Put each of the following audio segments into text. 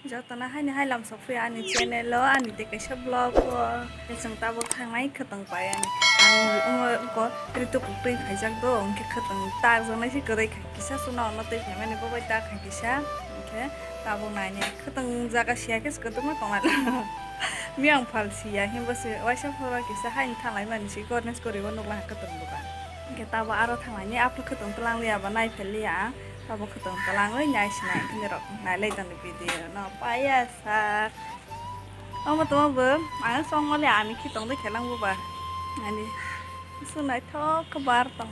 Jotana hai lam sofia ani channel lo ani te kaisa vlog ko jeng tabo thangnai khatang pai ani ang ko ritu pui khaijak do angke khatang tak janai si kodai kisa suna no te phemani bo bai ta khaisa angke tabo nai ni khatang jaga sia kes koduma tongal miang phal sia himbo se waisa phora kisa hai thanglai mani si gornes koribo nokla khatang buka angke tabo aro thanglai ni aplo khatang tlang liya ba nai phelia tabo khatang talang oi nyai sinai khini rok nai lai tang video no paya sak ama to bo ang song le ami khitong de khelang bo ba ani sunai thok kabar tong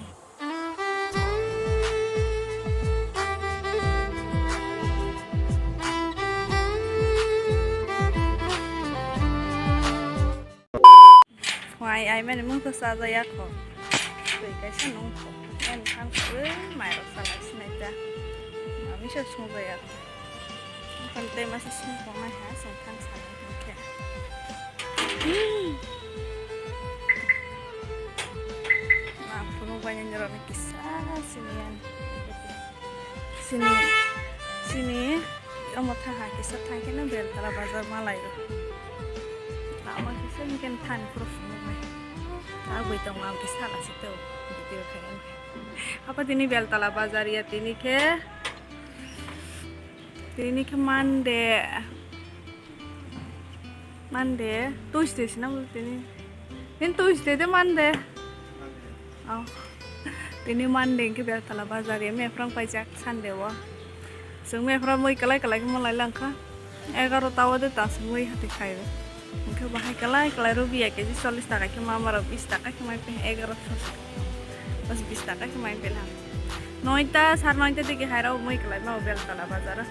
wai ai mane mung to sa ja yak ko tui kai sa nong ko en thang ko mai ro sa lai sinai ta ami se sung ja yak kan te ma sa sung ko mai ha sa thang sa lai ke na puno banyak nyerok ni kisah sinian sini omo thaha kisah thang ke na bel tala bazar malai ro lama kisah mungkin than pro mai ta boi tong am kisah la sito video khayan apa tini bel tala bazar ya tini ke Monday Tuesday sih nama ini Tuesday deh Monday oh ini Monday ke biar tala bazar ya me frang pajak Sunday wa semua frang moi kalai ke mulai langka 11 tahu deh tas semua hati kaya mungkin bahai kalai rubi ya keji 40 taka ke mama 20 taka ke main pe 11 pas 20 taka ke main pe lah noita sar noita deke haira moi kalai mau biar tala bazar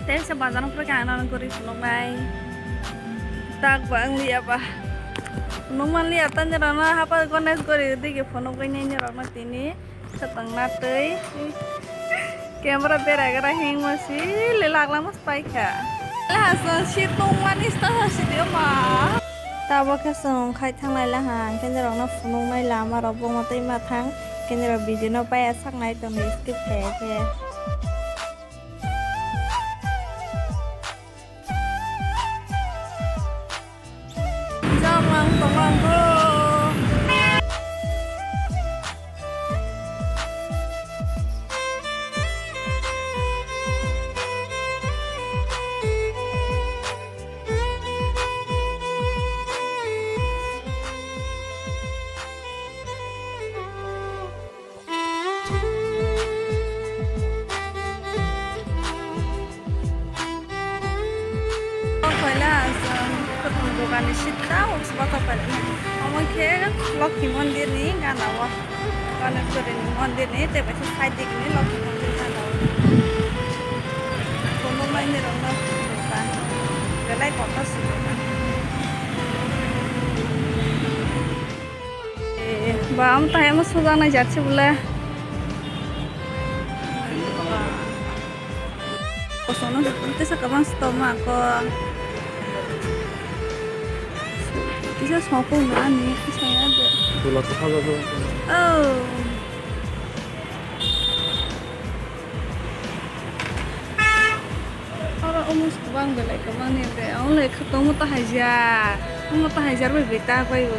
Teh sebazaran perkanan kuri sungai tak bang lihat apa numan lihat tanya rana apa kones kuri di ke phone ko nyi rana tini setengah tei kamera beraga hang masih lelak lama spike lah so situng manis tah situ mah tabo ke song khai thang lai la han ken rana phone mai lama robong matai ma thang ken ro video no pai sak nai to ni skip ke bukan di situ, sebab apa ini? Mungkin Loki Mondir ni kan awak, kalau sudah Mondir ni, tapi saya dik ni Loki Mondir kan awak. Kamu main di rumah bukan? Belai kota sih. Bam, tanya mas sudah nak jadi boleh. Kosono itu sekarang stomach ko. Bisa sopo mana saya ada. Bola tuh kalau tuh. Oh. Kalau umus bang belai kemana deh? Oleh ketemu tahajar, kamu tahajar berbeda apa itu?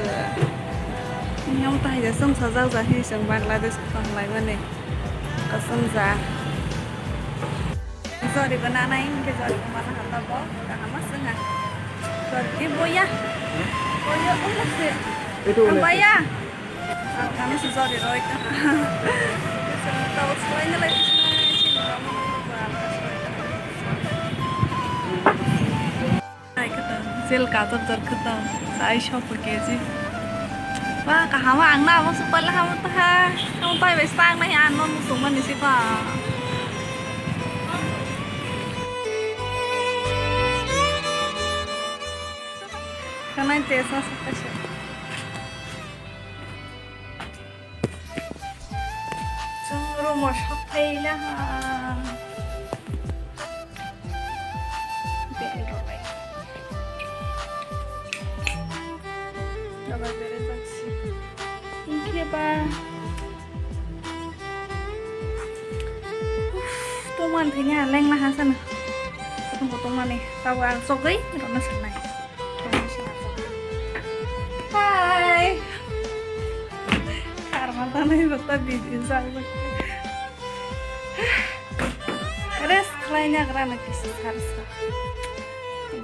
Kamu tahajar sem saja zahir sem Bangladesh ketemu lagi mana? Kesem zah. Sorry benar naik ke sorry kemana hantar boh? Karena mas sengat. Sorry boya. Oh ya, masih. Itu apa ya? Kami susah di roy kan. Tahu selainnya lagi sini kamu naik ke sel kantor terketam. Saya shop keji. Wah, kamu angna masuk balik kamu tah. Kamu tahu besang nih anon musuhan di sini pak. Karena itu esok spesial. Cuma mau shopping lah. Berobai. Coba beres sih. Ini apa? Tuh man thấy nhà leng lah sana. tunggu nih tahu ang sogay nggak senai. Hai karma tanah bata video saya Res kaliannya kerana kisah harus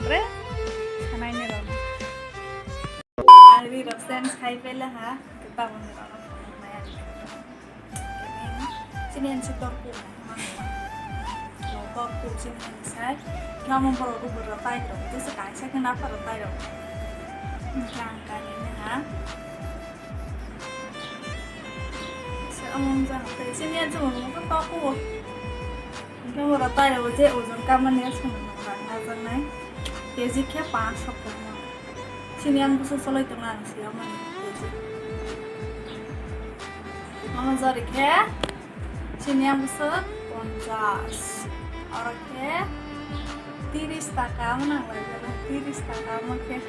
bre sana ini loh hari rosen sky pela ha kita mau ngerana lumayan sini yang setorku torku sini yang saya nggak mau perlu berlepai dong itu sekarang saya kenapa lepai dong langkah ini ha saya omong jangan sini aja mau kan torku Nó mà tay là dễ ổ giống cam anh ấy xong rồi nó là dân này cái gì khép phá sọc của nó xin em có số lấy từng lần xíu mà nó giờ để khép xin em có số còn jas orang khép tiris taka mana lagi tiris taka makai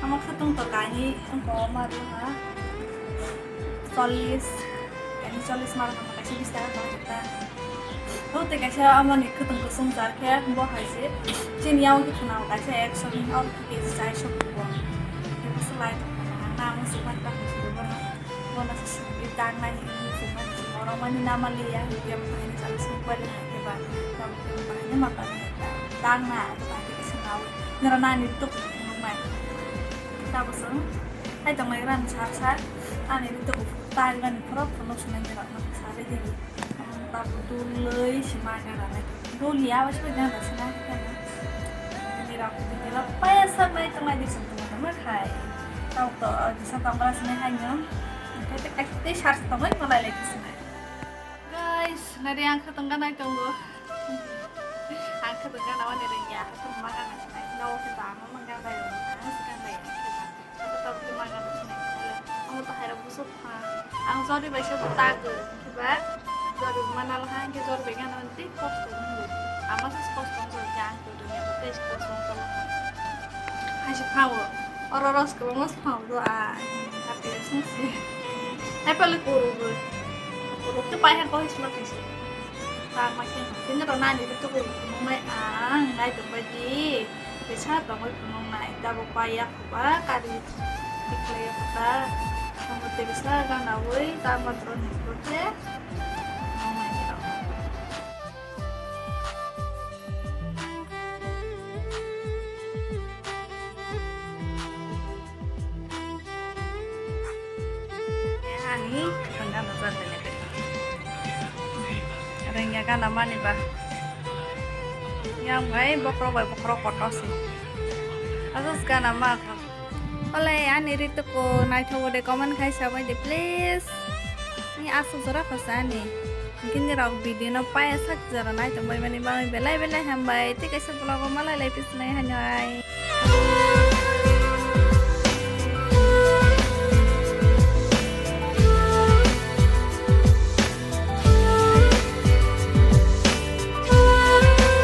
kamu ketemu terkait engkau malu ha solis ini solis malah kamu kasih bisa kalau kita Lúc thì cái xe âm này cứ từng cái sông giá kia không có hay gì trên nhau thì phần nào cái xe action out thì cái sai số của cái slide hàng năm nó sẽ quan tâm đến cái nó là sự bị tăng này sự quan tâm orang mana nama lia dia main sama super cái bạn làm cái bạn nhưng mà bạn tăng na cái bạn cái sự nào ngerana itu ngomong kita bosan hay tầm này ran sát anh ấy itu tay gần prop nó sẽ nên là nó sai đi Betul semangat anak dulu ya was sudah nggak senang kan ini aku apa ya sama itu lagi sentuh sama kai tahu tuh bisa tambah senang hanya kita aktif harus tambah mulai lagi senang guys nari yang ketengah naik tunggu ang ketengah nawan dari ya itu makan senang nawa kita mau makan kayu sekarang kayak kita tetap makan senang kamu tak harap busuk ang sorry besok tak coba Jor mana lah yang jor pengen nanti post dulu. Ama sih post dulu jangan tuh dunia betes post dulu. Hasib power. Orang-orang sekarang mas power doa. Tapi sih. Apa lu kuru? Kuru tuh payah kau hisma kisah. Tak makin. Kini rona di itu kuru. Mumai ngai tuh bagi. Bisa tuh mau mumai. Tak payah apa kali. Diklaya kita. Kamu bisa kan awui. Tamat rona itu ini tengah besar ringnya kan nama nih bah yang baik bokro kotos sih asus kan nama oleh ani itu ko naik coba deh komen kai siapa aja please ini asus zara pesan nih mungkin nih aku video apa ya sak zara naik coba ini belai hambai itu kayak sebelum aku malah lepis nih hanya